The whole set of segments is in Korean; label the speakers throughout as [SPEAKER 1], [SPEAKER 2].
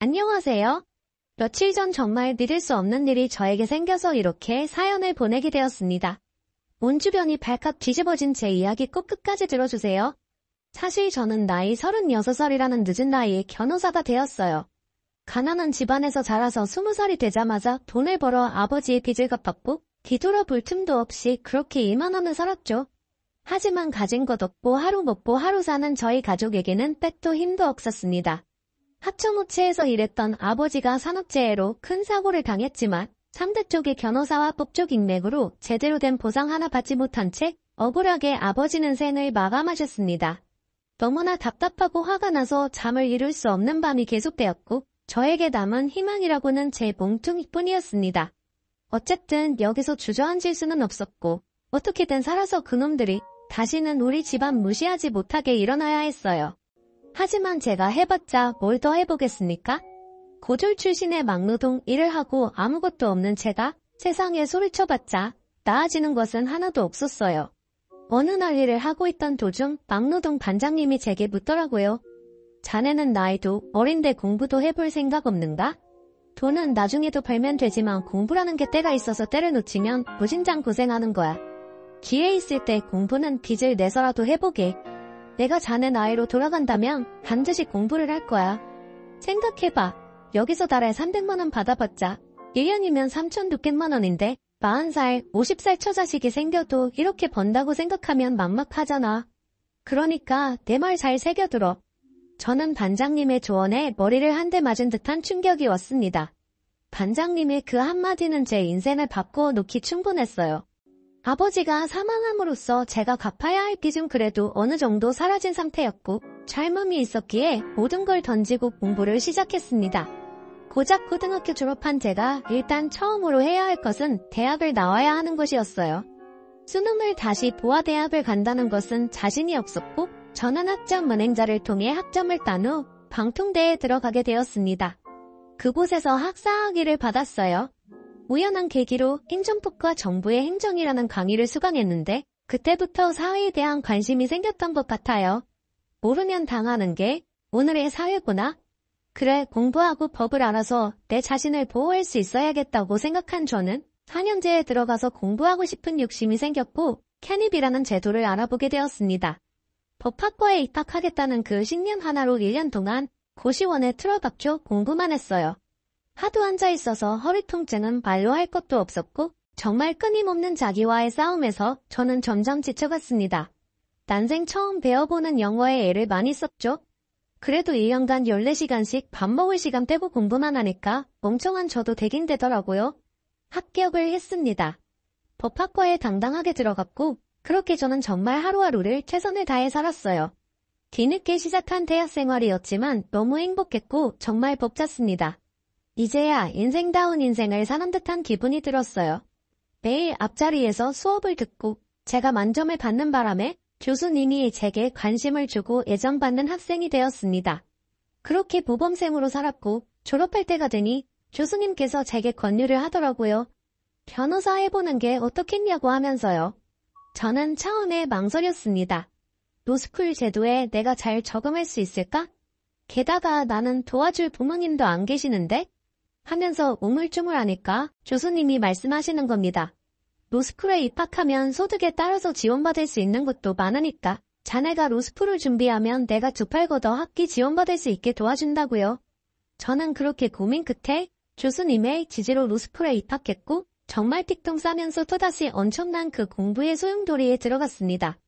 [SPEAKER 1] 안녕하세요. 며칠 전 정말 믿을 수 없는 일이 저에게 생겨서 이렇게 사연을 보내게 되었습니다. 온 주변이 발칵 뒤집어진 제 이야기 꼭 끝까지 들어주세요. 사실 저는 나이 36살이라는 늦은 나이에 변호사가 되었어요. 가난한 집안에서 자라서 20살이 되자마자 돈을 벌어 아버지의 빚을 갚았고 뒤돌아볼 틈도 없이 그렇게 일만 하며 살았죠. 하지만 가진 것 없고 하루 먹고 하루 사는 저희 가족에게는 빼도 힘도 없었습니다. 하청업체에서 일했던 아버지가 산업재해로 큰 사고를 당했지만 상대 쪽의 변호사와 법적 인맥으로 제대로 된 보상 하나 받지 못한 채 억울하게 아버지는 생을 마감하셨습니다. 너무나 답답하고 화가 나서 잠을 이룰 수 없는 밤이 계속되었고 저에게 남은 희망이라고는 제 몸뚱이뿐이었습니다. 어쨌든 여기서 주저앉을 수는 없었고 어떻게든 살아서 그놈들이 다시는 우리 집안 무시하지 못하게 일어나야 했어요. 하지만 제가 해봤자 뭘 더 해보겠습니까? 고졸 출신의 막노동 일을 하고 아무것도 없는 제가 세상에 소리쳐봤자 나아지는 것은 하나도 없었어요. 어느 날 일을 하고 있던 도중 막노동 반장님이 제게 묻더라고요. 자네는 나이도 어린데 공부도 해볼 생각 없는가? 돈은 나중에도 벌면 되지만 공부라는 게 때가 있어서 때를 놓치면 무진장 고생하는 거야. 기회 있을 때 공부는 빚을 내서라도 해보게. 내가 자네 나이로 돌아간다면 반드시 공부를 할 거야. 생각해봐. 여기서 달에 300만 원 받아봤자 1년이면 3,600만 원인데 40살, 50살 처자식이 생겨도 이렇게 번다고 생각하면 막막하잖아. 그러니까 내 말 잘 새겨들어. 저는 반장님의 조언에 머리를 한 대 맞은 듯한 충격이 왔습니다. 반장님의 그 한마디는 제 인생을 바꾸어 놓기 충분했어요. 아버지가 사망함으로써 제가 갚아야 할 빚은 그래도 어느 정도 사라진 상태였고 젊음이 있었기에 모든 걸 던지고 공부를 시작했습니다. 고작 고등학교 졸업한 제가 일단 처음으로 해야 할 것은 대학을 나와야 하는 것이었어요. 수능을 다시 보아대학을 간다는 것은 자신이 없었고 저는 학점 은행자를 통해 학점을 딴 후 방통대에 들어가게 되었습니다. 그곳에서 학사학위를 받았어요. 우연한 계기로 행정법과 정부의 행정이라는 강의를 수강했는데 그때부터 사회에 대한 관심이 생겼던 것 같아요. 모르면 당하는 게 오늘의 사회구나. 그래, 공부하고 법을 알아서 내 자신을 보호할 수 있어야겠다고 생각한 저는 4년제에 들어가서 공부하고 싶은 욕심이 생겼고 캐닙이라는 제도를 알아보게 되었습니다. 법학과에 입학하겠다는 그 신념 하나로 1년 동안 고시원에 틀어박혀 공부만 했어요. 하도 앉아있어서 허리 통증은 말로 할 것도 없었고 정말 끊임없는 자기와의 싸움에서 저는 점점 지쳐갔습니다. 난생 처음 배워보는 영어에 애를 많이 썼죠. 그래도 1년간 14시간씩 밥 먹을 시간 빼고 공부만 하니까 멍청한 저도 되긴 되더라고요. 합격을 했습니다. 법학과에 당당하게 들어갔고 그렇게 저는 정말 하루하루를 최선을 다해 살았어요. 뒤늦게 시작한 대학 생활이었지만 너무 행복했고 정말 벅찼습니다. 이제야 인생다운 인생을 사는 듯한 기분이 들었어요. 매일 앞자리에서 수업을 듣고 제가 만점을 받는 바람에 교수님이 제게 관심을 주고 애정받는 학생이 되었습니다. 그렇게 모범생으로 살았고 졸업할 때가 되니 교수님께서 제게 권유를 하더라고요. 변호사 해보는 게 어떻겠냐고 하면서요. 저는 처음에 망설였습니다. 로스쿨 제도에 내가 잘 적응할 수 있을까? 게다가 나는 도와줄 부모님도 안 계시는데? 하면서 우물쭈물하니까 교수님이 말씀하시는 겁니다. 로스쿨에 입학하면 소득에 따라서 지원받을 수 있는 것도 많으니까 자네가 로스쿨을 준비하면 내가 두 팔 걷어 학기 지원받을 수 있게 도와준다고요. 저는 그렇게 고민 끝에 교수님의 지지로 로스쿨에 입학했고 정말 틱통 싸면서 또다시 엄청난 그 공부의 소용돌이에 들어갔습니다.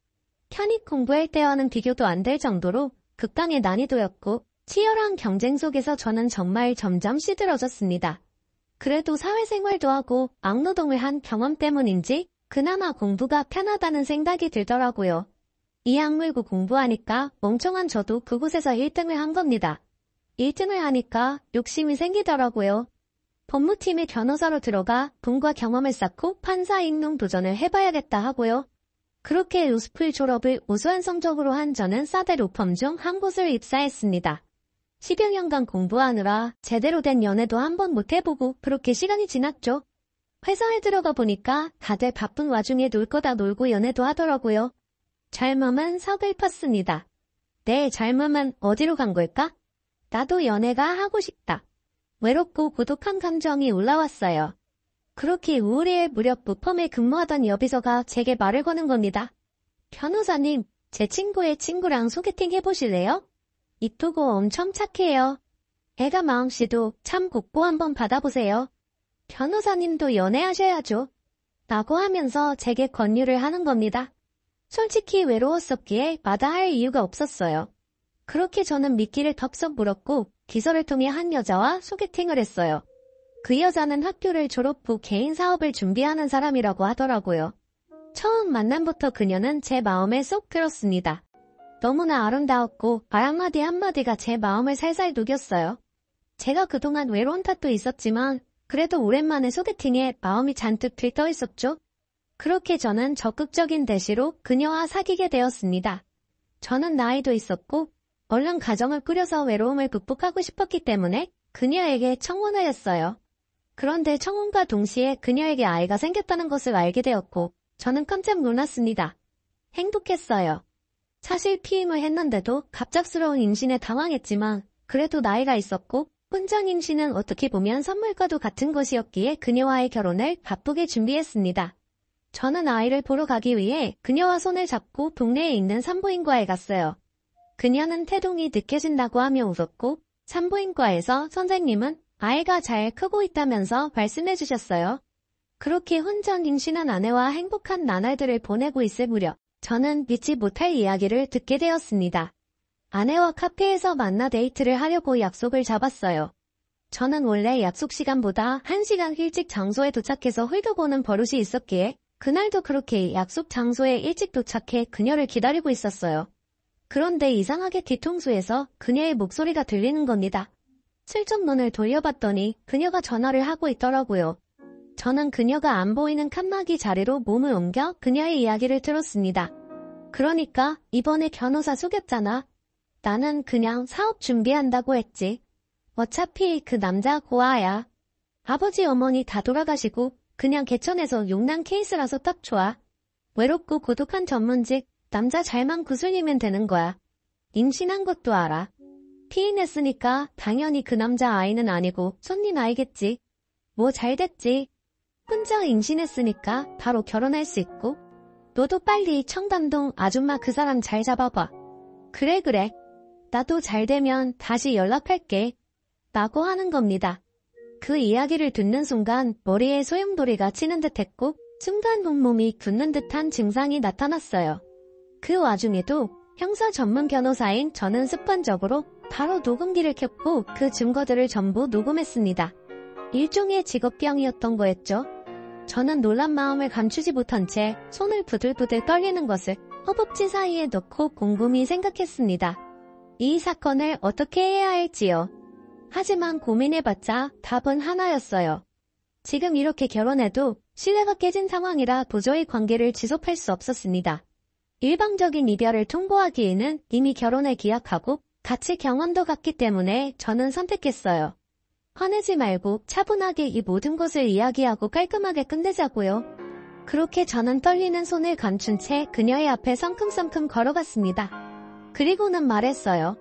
[SPEAKER 1] 편입 공부할 때와는 비교도 안 될 정도로 극강의 난이도였고 치열한 경쟁 속에서 저는 정말 점점 시들어졌습니다. 그래도 사회생활도 하고 악노동을 한 경험 때문인지 그나마 공부가 편하다는 생각이 들더라고요. 이 악물고 공부하니까 멍청한 저도 그곳에서 1등을 한 겁니다. 1등을 하니까 욕심이 생기더라고요. 법무팀의 변호사로 들어가 돈과 경험을 쌓고 판사 임용 도전을 해봐야겠다 하고요. 그렇게 로스쿨 졸업을 우수한 성적으로 한 저는 사대 로펌 중 한 곳을 입사했습니다. 10여 년간 공부하느라 제대로 된 연애도 한번 못 해보고 그렇게 시간이 지났죠. 회사에 들어가 보니까 다들 바쁜 와중에 놀 거다 놀고 연애도 하더라고요. 젊음은 서글펐습니다. 내 젊음은 어디로 간 걸까? 나도 연애가 하고 싶다. 외롭고 고독한 감정이 올라왔어요. 그렇게 우울해할 무렵 부펌에 근무하던 여비서가 제게 말을 거는 겁니다. 변호사님, 제 친구의 친구랑 소개팅 해보실래요? 이쁘고 엄청 착해요. 애가 마음씨도 참 곱고 한번 받아보세요. 변호사님도 연애하셔야죠. 라고 하면서 제게 권유를 하는 겁니다. 솔직히 외로웠었기에 마다할 이유가 없었어요. 그렇게 저는 미끼를 덥석 물었고 기서를 통해 한 여자와 소개팅을 했어요. 그 여자는 학교를 졸업 후 개인 사업을 준비하는 사람이라고 하더라고요. 처음 만남부터 그녀는 제 마음에 쏙 들었습니다. 너무나 아름다웠고 말 한마디 한마디가 제 마음을 살살 녹였어요. 제가 그동안 외로운 탓도 있었지만 그래도 오랜만에 소개팅에 마음이 잔뜩 들떠 있었죠. 그렇게 저는 적극적인 대시로 그녀와 사귀게 되었습니다. 저는 나이도 있었고 얼른 가정을 꾸려서 외로움을 극복하고 싶었기 때문에 그녀에게 청혼을 했어요. 그런데 청혼과 동시에 그녀에게 아이가 생겼다는 것을 알게 되었고 저는 깜짝 놀랐습니다. 행복했어요. 사실 피임을 했는데도 갑작스러운 임신에 당황했지만 그래도 나이가 있었고 혼전 임신은 어떻게 보면 선물과도 같은 것이었기에 그녀와의 결혼을 바쁘게 준비했습니다. 저는 아이를 보러 가기 위해 그녀와 손을 잡고 동네에 있는 산부인과에 갔어요. 그녀는 태동이 느껴진다고 하며 웃었고 산부인과에서 선생님은 아이가 잘 크고 있다면서 말씀해 주셨어요. 그렇게 혼전 임신한 아내와 행복한 나날들을 보내고 있을 무렵 저는 믿지 못할 이야기를 듣게 되었습니다. 아내와 카페에서 만나 데이트를 하려고 약속을 잡았어요. 저는 원래 약속 시간보다 1시간 일찍 장소에 도착해서 훑어보는 버릇이 있었기에 그날도 그렇게 약속 장소에 일찍 도착해 그녀를 기다리고 있었어요. 그런데 이상하게 뒤통수에서 그녀의 목소리가 들리는 겁니다. 슬쩍 눈을 돌려봤더니 그녀가 전화를 하고 있더라고요. 저는 그녀가 안 보이는 칸막이 자리로 몸을 옮겨 그녀의 이야기를 들었습니다. 그러니까 이번에 변호사 속였잖아. 나는 그냥 사업 준비한다고 했지. 어차피 그 남자 고아야. 아버지 어머니 다 돌아가시고 그냥 개천에서 용난 케이스라서 딱 좋아. 외롭고 고독한 전문직 남자 잘만 구슬리면 되는 거야. 임신한 것도 알아. 피임했으니까 당연히 그 남자 아이는 아니고 손님 아이겠지. 뭐 잘됐지. 혼자 임신했으니까 바로 결혼할 수 있고. 너도 빨리 청담동 아줌마 그 사람 잘 잡아봐. 그래. 나도 잘 되면 다시 연락할게. 라고 하는 겁니다. 그 이야기를 듣는 순간 머리에 소용돌이가 치는 듯했고 순간 온몸이 굳는 듯한 증상이 나타났어요. 그 와중에도 형사 전문 변호사인 저는 습관적으로 바로 녹음기를 켰고 그 증거들을 전부 녹음했습니다. 일종의 직업병이었던 거였죠. 저는 놀란 마음을 감추지 못한 채 손을 부들부들 떨리는 것을 허벅지 사이에 넣고 곰곰이 생각했습니다. 이 사건을 어떻게 해야 할지요. 하지만 고민해봤자 답은 하나였어요. 지금 이렇게 결혼해도 신뢰가 깨진 상황이라 도저히 관계를 지속할 수 없었습니다. 일방적인 이별을 통보하기에는 이미 결혼을 기약하고 같이 경험도 갔기 때문에 저는 선택했어요. 화내지 말고 차분하게 이 모든 것을 이야기하고 깔끔하게 끝내자고요. 그렇게 저는 떨리는 손을 감춘 채 그녀의 앞에 성큼성큼 걸어갔습니다. 그리고는 말했어요.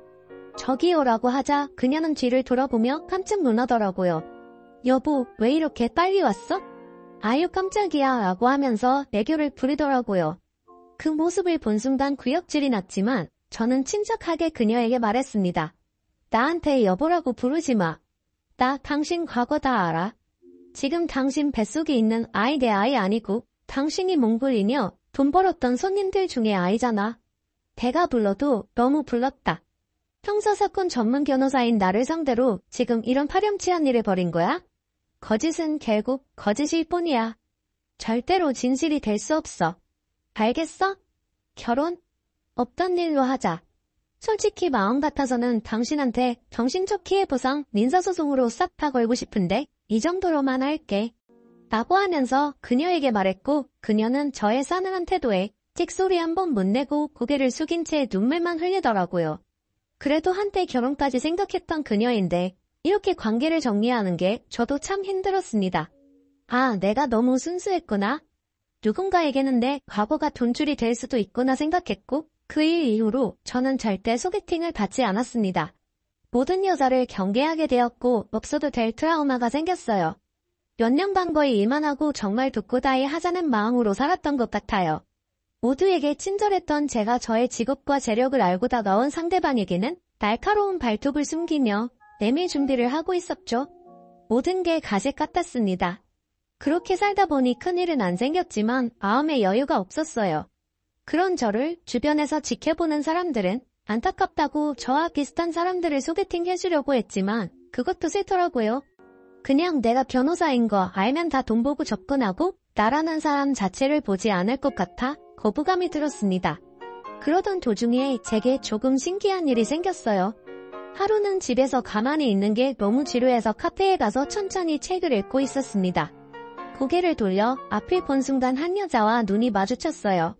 [SPEAKER 1] 저기요라고 하자 그녀는 뒤를 돌아보며 깜짝 놀라더라고요. 여보, 왜 이렇게 빨리 왔어? 아유 깜짝이야 라고 하면서 애교를 부리더라고요. 그 모습을 본 순간 구역질이 났지만 저는 침착하게 그녀에게 말했습니다. 나한테 여보라고 부르지 마. 나 당신 과거 다 알아. 지금 당신 뱃속에 있는 아이 내 아이 아니고 당신이 몽골이며 돈 벌었던 손님들 중에 아이잖아. 배가 불러도 너무 불렀다. 형사사건 전문 변호사인 나를 상대로 지금 이런 파렴치한 일을 벌인 거야? 거짓은 결국 거짓일 뿐이야. 절대로 진실이 될 수 없어. 알겠어? 결혼? 없던 일로 하자. 솔직히 마음 같아서는 당신한테 정신적 피해 보상 민사소송으로 싹 다 걸고 싶은데 이 정도로만 할게. 라고 하면서 그녀에게 말했고 그녀는 저의 싸늘한 태도에 찍소리 한 번 못 내고 고개를 숙인 채 눈물만 흘리더라고요. 그래도 한때 결혼까지 생각했던 그녀인데 이렇게 관계를 정리하는 게 저도 참 힘들었습니다. 아, 내가 너무 순수했구나. 누군가에게는 내 과거가 돈줄이 될 수도 있구나 생각했고 그 일 이후로 저는 절대 소개팅을 받지 않았습니다. 모든 여자를 경계하게 되었고 없어도 될 트라우마가 생겼어요. 몇 년간 거의 일만 하고 정말 독고다이 하자는 마음으로 살았던 것 같아요. 모두에게 친절했던 제가 저의 직업과 재력을 알고 다가온 상대방에게는 날카로운 발톱을 숨기며 내밀 준비를 하고 있었죠. 모든 게 가식 같았습니다. 그렇게 살다 보니 큰일은 안 생겼지만 마음의 여유가 없었어요. 그런 저를 주변에서 지켜보는 사람들은 안타깝다고 저와 비슷한 사람들을 소개팅 해주려고 했지만 그것도 싫더라고요. 그냥 내가 변호사인 거 알면 다 돈 보고 접근하고 나라는 사람 자체를 보지 않을 것 같아 거부감이 들었습니다. 그러던 도중에 제게 조금 신기한 일이 생겼어요. 하루는 집에서 가만히 있는 게 너무 지루해서 카페에 가서 천천히 책을 읽고 있었습니다. 고개를 돌려 앞을 본 순간 한 여자와 눈이 마주쳤어요.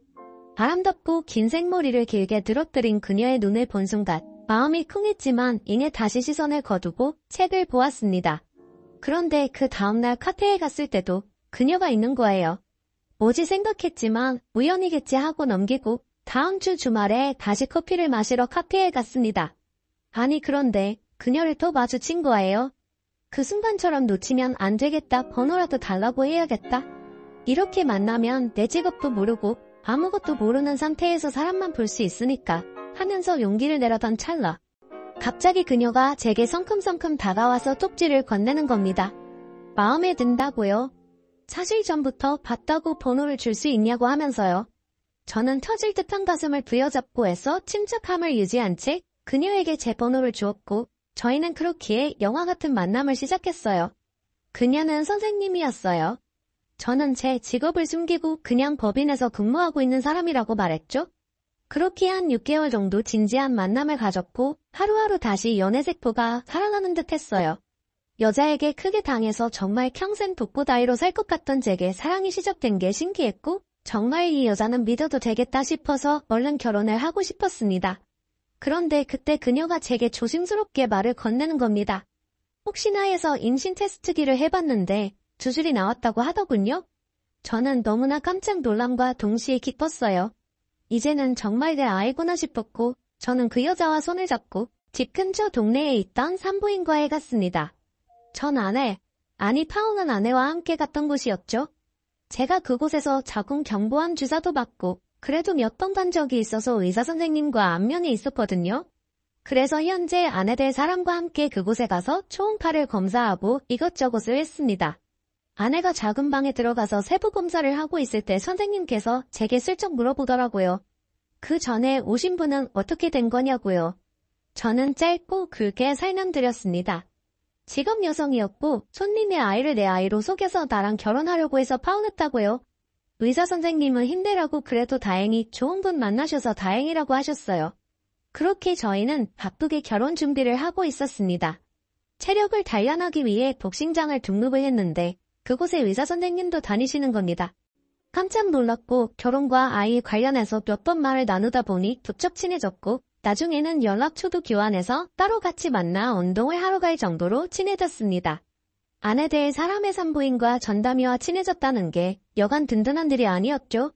[SPEAKER 1] 아름답고 긴 생머리를 길게 늘어뜨린 그녀의 눈을 본 순간 마음이 쿵했지만 이내 다시 시선을 거두고 책을 보았습니다. 그런데 그 다음날 카페에 갔을 때도 그녀가 있는 거예요. 뭐지 생각했지만 우연이겠지 하고 넘기고 다음 주 주말에 다시 커피를 마시러 카페에 갔습니다. 아니 그런데 그녀를 또 마주친 거예요. 그 순간처럼 놓치면 안 되겠다, 번호라도 달라고 해야겠다. 이렇게 만나면 내 직업도 모르고 아무것도 모르는 상태에서 사람만 볼 수 있으니까 하면서 용기를 내려던 찰나 갑자기 그녀가 제게 성큼성큼 다가와서 쪽지를 건네는 겁니다. 마음에 든다고요. 사실 전부터 봤다고 번호를 줄 수 있냐고 하면서요. 저는 터질 듯한 가슴을 부여잡고 애써 침착함을 유지한 채 그녀에게 제 번호를 주었고 저희는 그렇게 영화 같은 만남을 시작했어요. 그녀는 선생님이었어요. 저는 제 직업을 숨기고 그냥 법인에서 근무하고 있는 사람이라고 말했죠. 그렇게 한 6개월 정도 진지한 만남을 가졌고 하루하루 다시 연애세포가 살아나는 듯 했어요. 여자에게 크게 당해서 정말 평생 독고다이로 살 것 같던 제게 사랑이 시작된 게 신기했고 정말 이 여자는 믿어도 되겠다 싶어서 얼른 결혼을 하고 싶었습니다. 그런데 그때 그녀가 제게 조심스럽게 말을 건네는 겁니다. 혹시나 해서 임신 테스트기를 해봤는데 2줄이 나왔다고 하더군요. 저는 너무나 깜짝 놀람과 동시에 기뻤어요. 이제는 정말 내 아이구나 싶었고 저는 그 여자와 손을 잡고 집 근처 동네에 있던 산부인과에 갔습니다. 전 파혼한 아내와 함께 갔던 곳이었죠. 제가 그곳에서 자궁 경부암 주사도 받고 그래도 몇 번 간 적이 있어서 의사 선생님과 안면이 있었거든요. 그래서 현재 아내 될 사람과 함께 그곳에 가서 초음파를 검사하고 이것저것을 했습니다. 아내가 작은 방에 들어가서 세부 검사를 하고 있을 때 선생님께서 제게 슬쩍 물어보더라고요. 그 전에 오신 분은 어떻게 된 거냐고요. 저는 짧고 굵게 설명드렸습니다. 직업 여성이었고 손님의 아이를 내 아이로 속여서 나랑 결혼하려고 해서 파혼했다고요. 의사 선생님은 힘내라고 그래도 다행히 좋은 분 만나셔서 다행이라고 하셨어요. 그렇게 저희는 바쁘게 결혼 준비를 하고 있었습니다. 체력을 단련하기 위해 복싱장을 등록을 했는데 그곳에 의사 선생님도 다니시는 겁니다. 깜짝 놀랐고 결혼과 아이 관련해서 몇 번 말을 나누다 보니 부쩍 친해졌고 나중에는 연락처도 교환해서 따로 같이 만나 운동을 하러 갈 정도로 친해졌습니다. 아내 될 사람의 산부인과 전담이와 친해졌다는 게 여간 든든한 일이 아니었죠.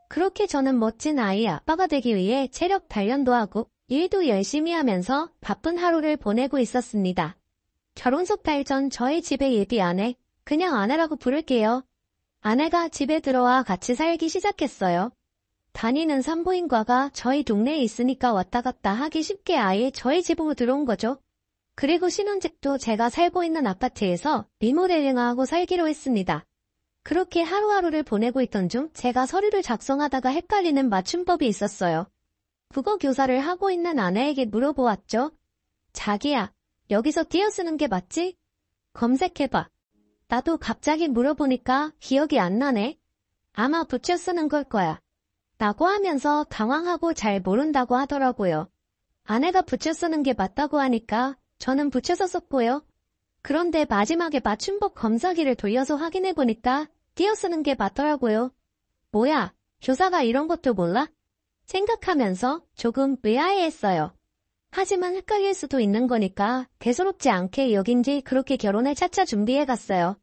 [SPEAKER 1] 그렇게 저는 멋진 아이 아빠가 되기 위해 체력 단련도 하고 일도 열심히 하면서 바쁜 하루를 보내고 있었습니다. 결혼석 달 전 저희 집에 예비 아내, 그냥 아내라고 부를게요. 아내가 집에 들어와 같이 살기 시작했어요. 다니는 산부인과가 저희 동네에 있으니까 왔다 갔다 하기 쉽게 아예 저희 집으로 들어온 거죠. 그리고 신혼집도 제가 살고 있는 아파트에서 리모델링하고 살기로 했습니다. 그렇게 하루하루를 보내고 있던 중 제가 서류를 작성하다가 헷갈리는 맞춤법이 있었어요. 국어 교사를 하고 있는 아내에게 물어보았죠. 자기야, 여기서 띄어쓰는 게 맞지? 검색해봐. 나도 갑자기 물어보니까 기억이 안 나네. 아마 붙여 쓰는 걸 거야. 라고 하면서 당황하고 잘 모른다고 하더라고요. 아내가 붙여 쓰는 게 맞다고 하니까 저는 붙여서 썼고요. 그런데 마지막에 맞춤법 검사기를 돌려서 확인해보니까 띄어쓰는 게 맞더라고요. 뭐야, 교사가 이런 것도 몰라? 생각하면서 조금 의아해했어요. 하지만 헷갈릴 수도 있는 거니까 대수롭지 않게 여긴 뒤 그렇게 결혼을 차차 준비해갔어요.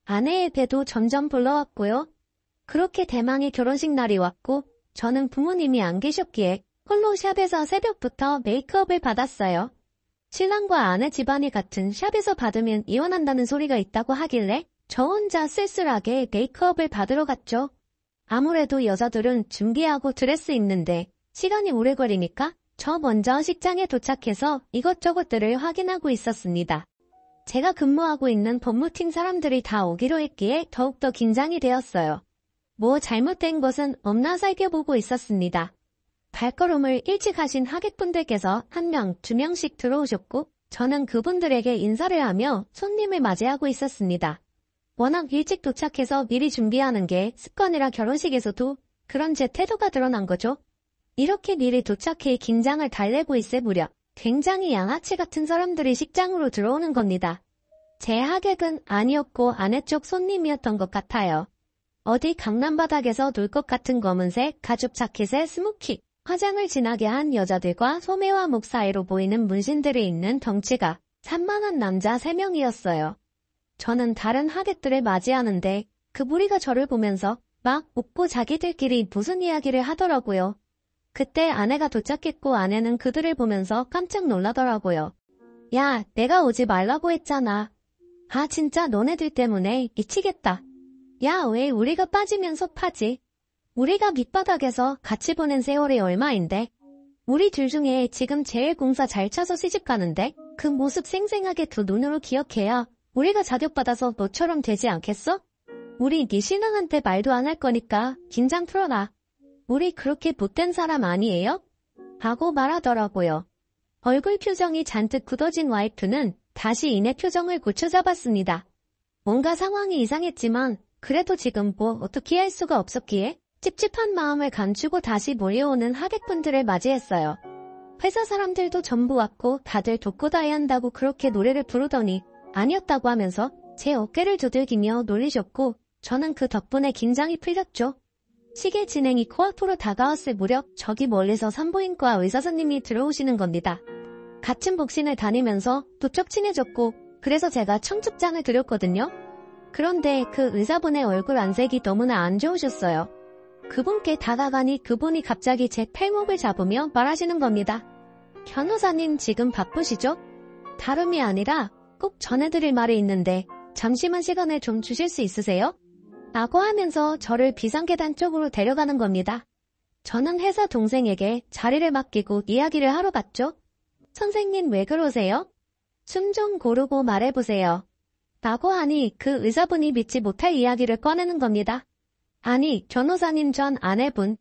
[SPEAKER 1] 아내의 배도 점점 불러왔고요. 그렇게 대망의 결혼식 날이 왔고 저는 부모님이 안 계셨기에 홀로 샵에서 새벽부터 메이크업을 받았어요. 신랑과 아내 집안이 같은 샵에서 받으면 이혼한다는 소리가 있다고 하길래 저 혼자 쓸쓸하게 메이크업을 받으러 갔죠. 아무래도 여자들은 준비하고 드레스 입는데 시간이 오래 걸리니까 저 먼저 식장에 도착해서 이것저것들을 확인하고 있었습니다. 제가 근무하고 있는 법무팀 사람들이 다 오기로 했기에 더욱더 긴장이 되었어요. 뭐 잘못된 것은 없나 살펴보고 있었습니다. 발걸음을 일찍 하신 하객분들께서 1명, 2명씩 들어오셨고 저는 그분들에게 인사를 하며 손님을 맞이하고 있었습니다. 워낙 일찍 도착해서 미리 준비하는 게 습관이라 결혼식에서도 그런 제 태도가 드러난 거죠. 이렇게 미리 도착해 긴장을 달래고 있을 무렵 굉장히 양아치 같은 사람들이 식장으로 들어오는 겁니다. 제 하객은 아니었고 아내 쪽 손님이었던 것 같아요. 어디 강남바닥에서 놀 것 같은 검은색 가죽 자켓에 스모키, 화장을 진하게 한 여자들과 소매와 목 사이로 보이는 문신들이 있는 덩치가 산만한 남자 3명이었어요. 저는 다른 하객들을 맞이하는데 그 무리가 저를 보면서 막 웃고 자기들끼리 무슨 이야기를 하더라고요. 그때 아내가 도착했고 아내는 그들을 보면서 깜짝 놀라더라고요. 야, 내가 오지 말라고 했잖아. 아, 진짜 너네들 때문에 미치겠다. 야, 왜 우리가 빠지면서 파지? 우리가 밑바닥에서 같이 보낸 세월이 얼마인데? 우리 둘 중에 지금 제일 공사 잘 쳐서 시집가는데 그 모습 생생하게 두 눈으로 기억해야 우리가 자격받아서 너처럼 되지 않겠어? 우리 네 신랑한테 말도 안 할 거니까 긴장 풀어라. 우리 그렇게 못된 사람 아니에요? 하고 말하더라고요. 얼굴 표정이 잔뜩 굳어진 와이프는 다시 이내 표정을 고쳐잡았습니다. 뭔가 상황이 이상했지만 그래도 지금 뭐 어떻게 할 수가 없었기에 찝찝한 마음을 감추고 다시 몰려오는 하객분들을 맞이했어요. 회사 사람들도 전부 왔고 다들 독고다이 한다고 그렇게 노래를 부르더니 아니었다고 하면서 제 어깨를 두들기며 놀리셨고 저는 그 덕분에 긴장이 풀렸죠. 시계 진행이 코앞으로 다가왔을 무렵 저기 멀리서 산부인과 의사선생님이 들어오시는 겁니다. 같은 복신을 다니면서 부쩍 친해졌고 그래서 제가 청첩장을 드렸거든요. 그런데 그 의사분의 얼굴 안색이 너무나 안 좋으셨어요. 그분께 다가가니 그분이 갑자기 제 팔목을 잡으며 말하시는 겁니다. 변호사님 지금 바쁘시죠? 다름이 아니라 꼭 전해드릴 말이 있는데 잠시만 시간을 좀 주실 수 있으세요? 라고 하면서 저를 비상계단 쪽으로 데려가는 겁니다. 저는 회사 동생에게 자리를 맡기고 이야기를 하러 갔죠. 선생님 왜 그러세요? 숨 좀 고르고 말해보세요. 라고 하니 그 의사분이 믿지 못할 이야기를 꺼내는 겁니다. 아니, 변호사님 전 아내분.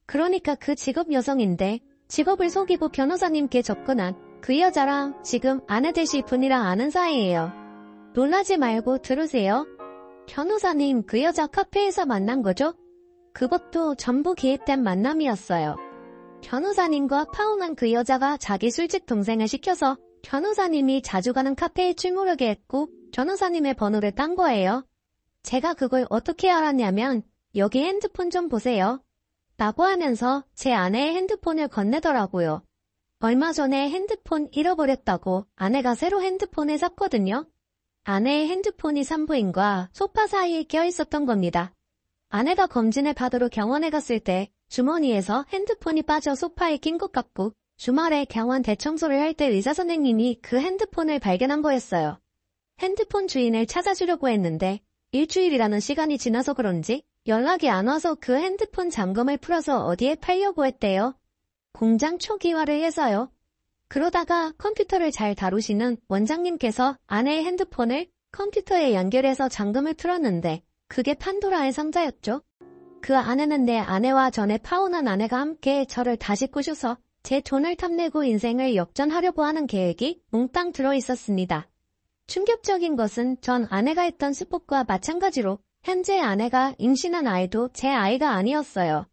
[SPEAKER 1] 그러니까 그 직업 여성인데 직업을 속이고 변호사님께 접근한 그 여자랑 지금 아내 되실 분이랑 아는 사이예요. 놀라지 말고 들으세요. 변호사님 그 여자 카페에서 만난 거죠? 그것도 전부 기획된 만남이었어요. 변호사님과 파혼한 그 여자가 자기 술집 동생을 시켜서 변호사님이 자주 가는 카페에 출몰하게 했고 변호사님의 번호를 딴 거예요. 제가 그걸 어떻게 알았냐면 여기 핸드폰 좀 보세요. 라고 하면서 제 아내의 핸드폰을 건네더라고요. 얼마 전에 핸드폰 잃어버렸다고 아내가 새로 핸드폰을 샀거든요. 아내의 핸드폰이 산부인과 소파 사이에 껴있었던 겁니다. 아내가 검진을 받으러 병원에 갔을 때 주머니에서 핸드폰이 빠져 소파에 낀 것 같고 주말에 병원 대청소를 할 때 의사 선생님이 그 핸드폰을 발견한 거였어요. 핸드폰 주인을 찾아주려고 했는데 일주일이라는 시간이 지나서 그런지 연락이 안 와서 그 핸드폰 잠금을 풀어서 어디에 팔려고 했대요. 공장 초기화를 해서요. 그러다가 컴퓨터를 잘 다루시는 원장님께서 아내의 핸드폰을 컴퓨터에 연결해서 잠금을 풀었는데 그게 판도라의 상자였죠. 그 안에는 내 아내와 전에 파혼한 아내가 함께 저를 다시 꼬셔서 제 돈을 탐내고 인생을 역전하려고 하는 계획이 몽땅 들어있었습니다. 충격적인 것은 전 아내가 했던 수법과 마찬가지로 현재 아내가 임신한 아이도 제 아이가 아니었어요.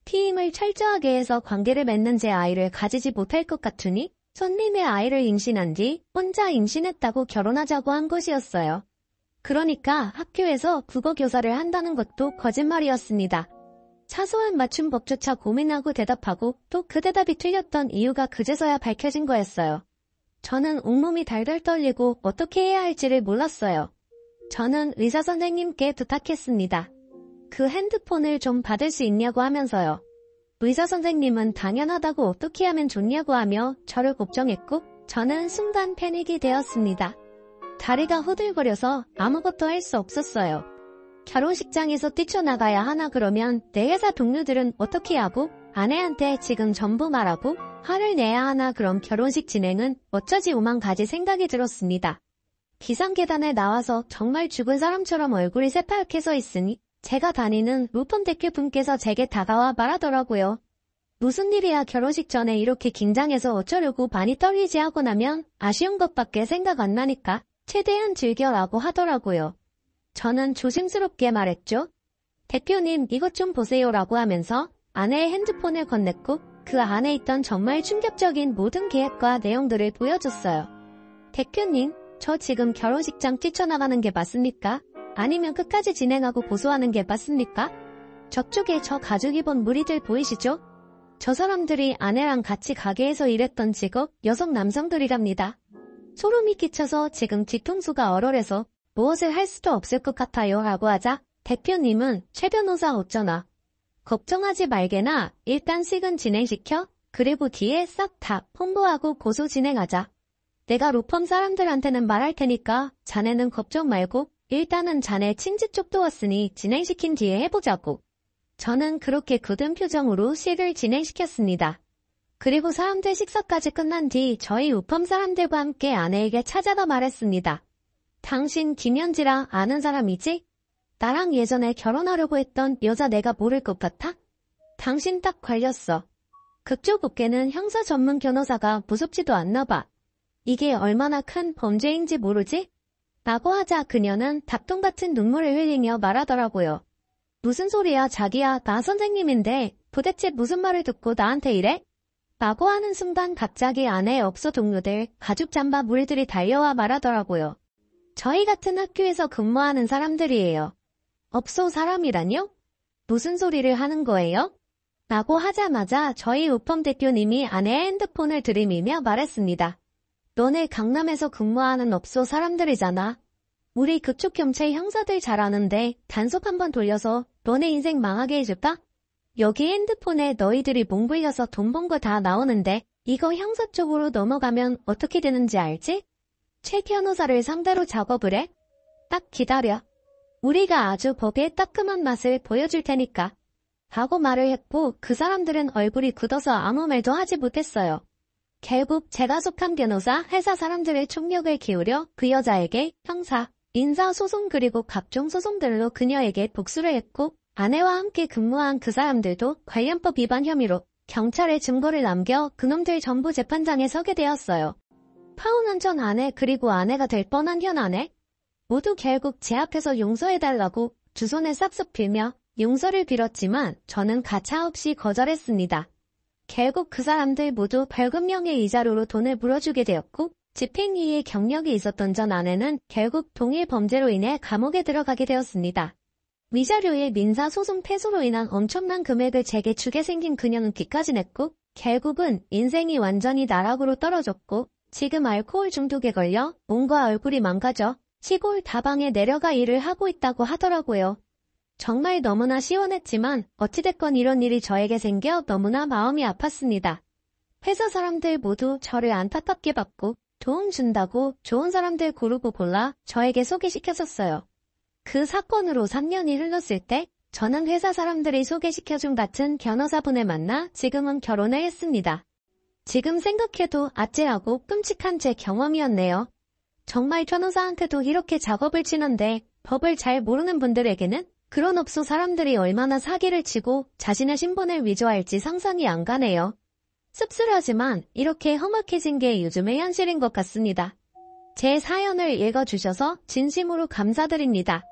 [SPEAKER 1] 피임을 철저하게 해서 관계를 맺는 제 아이를 가지지 못할 것 같으니 손님의 아이를 임신한 뒤 혼자 임신했다고 결혼하자고 한 것이었어요. 그러니까 학교에서 국어 교사를 한다는 것도 거짓말이었습니다. 사소한 맞춤법조차 고민하고 대답하고 또 그 대답이 틀렸던 이유가 그제서야 밝혀진 거였어요. 저는 온몸이 달달 떨리고 어떻게 해야 할지를 몰랐어요. 저는 의사 선생님께 부탁했습니다. 그 핸드폰을 좀 받을 수 있냐고 하면서요. 의사 선생님은 당연하다고 어떻게 하면 좋냐고 하며 저를 걱정했고 저는 순간 패닉이 되었습니다. 다리가 후들거려서 아무것도 할 수 없었어요. 결혼식장에서 뛰쳐나가야 하나 그러면 내 회사 동료들은 어떻게 하고 아내한테 지금 전부 말하고 화를 내야 하나 그럼 결혼식 진행은 어쩌지 오만 가지 생각이 들었습니다. 비상계단에 나와서 정말 죽은 사람처럼 얼굴이 새파랗게 서 있으니 제가 다니는 로펌 대표분께서 제게 다가와 말하더라고요. 무슨 일이야 결혼식 전에 이렇게 긴장해서 어쩌려고 많이 떨리지 하고 나면 아쉬운 것밖에 생각 안 나니까 최대한 즐겨라고 하더라고요. 저는 조심스럽게 말했죠. 대표님 이것 좀 보세요라고 하면서 아내의 핸드폰을 건넸고 그 안에 있던 정말 충격적인 모든 계획과 내용들을 보여줬어요. 대표님, 저 지금 결혼식장 뛰쳐나가는 게 맞습니까? 아니면 끝까지 진행하고 고소하는 게 맞습니까? 저쪽에 저 가죽 입은 무리들 보이시죠? 저 사람들이 아내랑 같이 가게에서 일했던 직업 여성 남성들이랍니다. 소름이 끼쳐서 지금 뒤통수가 얼얼해서 무엇을 할 수도 없을 것 같아요 라고 하자 대표님은 최 변호사 어쩌나. 걱정하지 말게나 일단 식은 진행시켜 그리고 뒤에 싹 다 홍보하고 고소 진행하자. 내가 로펌 사람들한테는 말할 테니까 자네는 걱정 말고 일단은 자네 친지 쪽도 왔으니 진행시킨 뒤에 해보자고. 저는 그렇게 굳은 표정으로 시를 진행시켰습니다. 그리고 사람들 식사까지 끝난 뒤 저희 로펌 사람들과 함께 아내에게 찾아가 말했습니다. 당신 김현지랑 아는 사람이지? 나랑 예전에 결혼하려고 했던 여자 내가 모를 것 같아? 당신 딱 걸렸어. 그쪽 업계는 형사 전문 변호사가 무섭지도 않나 봐. 이게 얼마나 큰 범죄인지 모르지? 라고 하자 그녀는 닭똥 같은 눈물을 흘리며 말하더라고요. 무슨 소리야 자기야 나 선생님인데 도대체 무슨 말을 듣고 나한테 이래? 라고 하는 순간 갑자기 아내의 업소 동료들 가죽 잠바 무리들이 달려와 말하더라고요. 저희 같은 학교에서 근무하는 사람들이에요. 업소 사람이라뇨? 무슨 소리를 하는 거예요? 라고 하자마자 저희 로펌 대표님이 아내의 핸드폰을 들이밀며 말했습니다. 너네 강남에서 근무하는 업소 사람들이잖아. 우리 그쪽 경찰 형사들 잘 아는데 단속 한번 돌려서 너네 인생 망하게 해줄까? 여기 핸드폰에 너희들이 몽 불려서 돈 번 거 다 나오는데 이거 형사 쪽으로 넘어가면 어떻게 되는지 알지? 최 변호사를 상대로 작업을 해? 딱 기다려. 우리가 아주 법의 따끔한 맛을 보여줄 테니까. 하고 말을 했고 그 사람들은 얼굴이 굳어서 아무 말도 하지 못했어요. 결국 제가 속한 변호사 회사 사람들의 총력을 기울여 그 여자에게 형사, 인사소송 그리고 각종 소송들로 그녀에게 복수를 했고 아내와 함께 근무한 그 사람들도 관련법 위반 혐의로 경찰에 증거를 남겨 그놈들 전부 재판장에 서게 되었어요. 파혼한 전 아내 그리고 아내가 될 뻔한 현 아내 모두 결국 제 앞에서 용서해달라고 두 손을 싹싹 빌며 용서를 빌었지만 저는 가차없이 거절했습니다. 결국 그 사람들 모두 벌금형의 이자료로 돈을 물어주게 되었고 집행유예 경력이 있었던 전 아내는 결국 동일 범죄로 인해 감옥에 들어가게 되었습니다. 위자료의 민사소송 패소로 인한 엄청난 금액을 제게 주게 생긴 그녀는 귀까지 냈고 결국은 인생이 완전히 나락으로 떨어졌고 지금 알코올 중독에 걸려 몸과 얼굴이 망가져 시골 다방에 내려가 일을 하고 있다고 하더라고요. 정말 너무나 시원했지만 어찌됐건 이런 일이 저에게 생겨 너무나 마음이 아팠습니다. 회사 사람들 모두 저를 안타깝게 봤고 도움 준다고 좋은 사람들 고르고 골라 저에게 소개시켰었어요. 그 사건으로 3년이 흘렀을 때 저는 회사 사람들이 소개시켜준 같은 변호사분을 만나 지금은 결혼을 했습니다. 지금 생각해도 아찔하고 끔찍한 제 경험이었네요. 정말 변호사한테도 이렇게 작업을 치는데 법을 잘 모르는 분들에게는 그런 업소 사람들이 얼마나 사기를 치고 자신의 신분을 위조할지 상상이 안 가네요. 씁쓸하지만 이렇게 험악해진 게 요즘의 현실인 것 같습니다. 제 사연을 읽어주셔서 진심으로 감사드립니다.